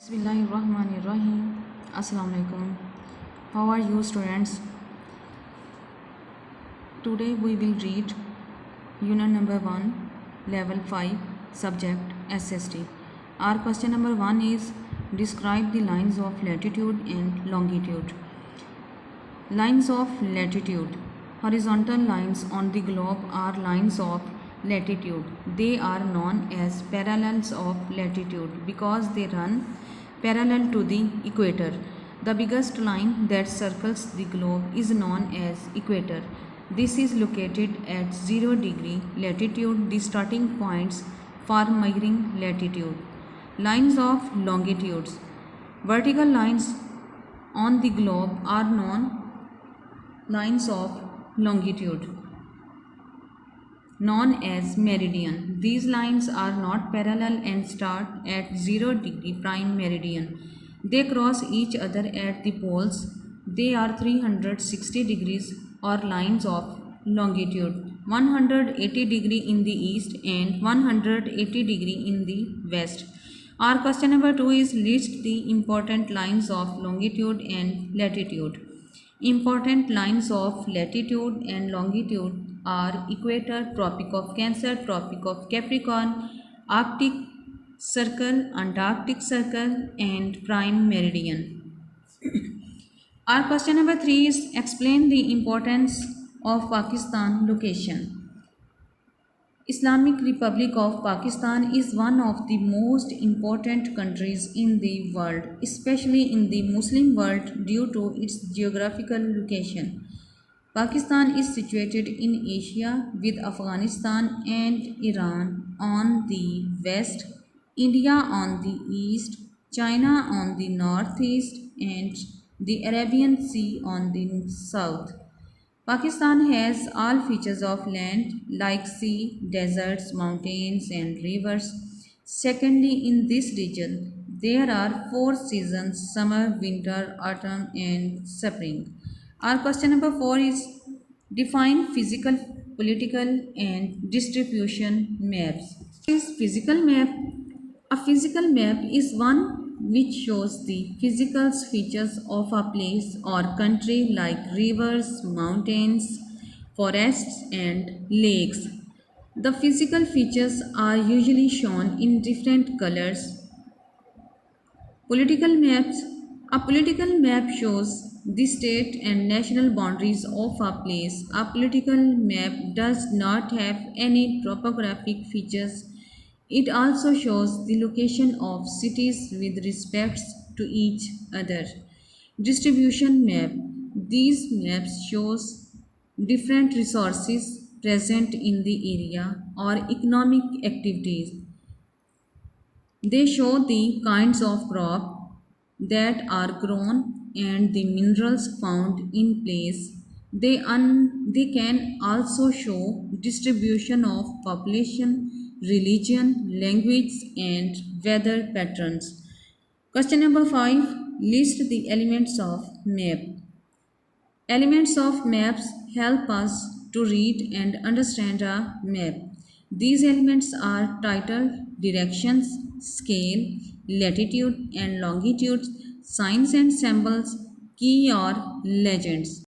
Bismillahirrahmanirrahim. Assalamu alaikum. How are you, students? Today we will read unit number 1, level 5, subject SST. Our question number 1 is describe the lines of latitude and longitude. Lines of latitude. Horizontal lines on the globe are lines of latitude. They are known as parallels of latitude because they run parallel to the equator. The biggest line that circles the globe is known as equator. This is located at 0 degree latitude, the starting points for measuring latitude. Lines of longitudes. Vertical lines on the globe are known lines of longitude, known as meridian. These lines are not parallel and start at 0 degree prime meridian. They cross each other at the poles. They are 360 degrees or lines of longitude, 180 degree in the east and 180 degree in the west. Our question number 2 is list the important lines of longitude and latitude. Important lines of latitude and longitude are equator, Tropic of Cancer, Tropic of Capricorn, Arctic Circle, Antarctic Circle, and Prime Meridian. Our question number 3 is explain the importance of Pakistan location. Islamic Republic of Pakistan is one of the most important countries in the world, especially in the Muslim world due to its geographical location. Pakistan is situated in Asia with Afghanistan and Iran on the west, India on the east, China on the northeast, and the Arabian Sea on the south. Pakistan has all features of land like sea, deserts, mountains, and rivers. Secondly, in this region, there are 4 seasons summer, winter, autumn, and spring. Our question number 4 is define physical, political, and distribution maps. Is physical map? A physical map is one which shows the physical features of a place or country like rivers, mountains, forests, and lakes. The physical features are usually shown in different colors. Political maps. A political map shows the state and national boundaries of a place. A political map does not have any topographic features. It also shows the location of cities with respect to each other. Distribution map. These maps shows different resources present in the area or economic activities. They show the kinds of crop that are grown and the minerals found in place. They can also show distribution of population, religion, language, and weather patterns. Question number 5. List the elements of map. Elements of maps help us to read and understand a map. These elements are title, directions, scale, latitude and longitude, signs and symbols, key or legends.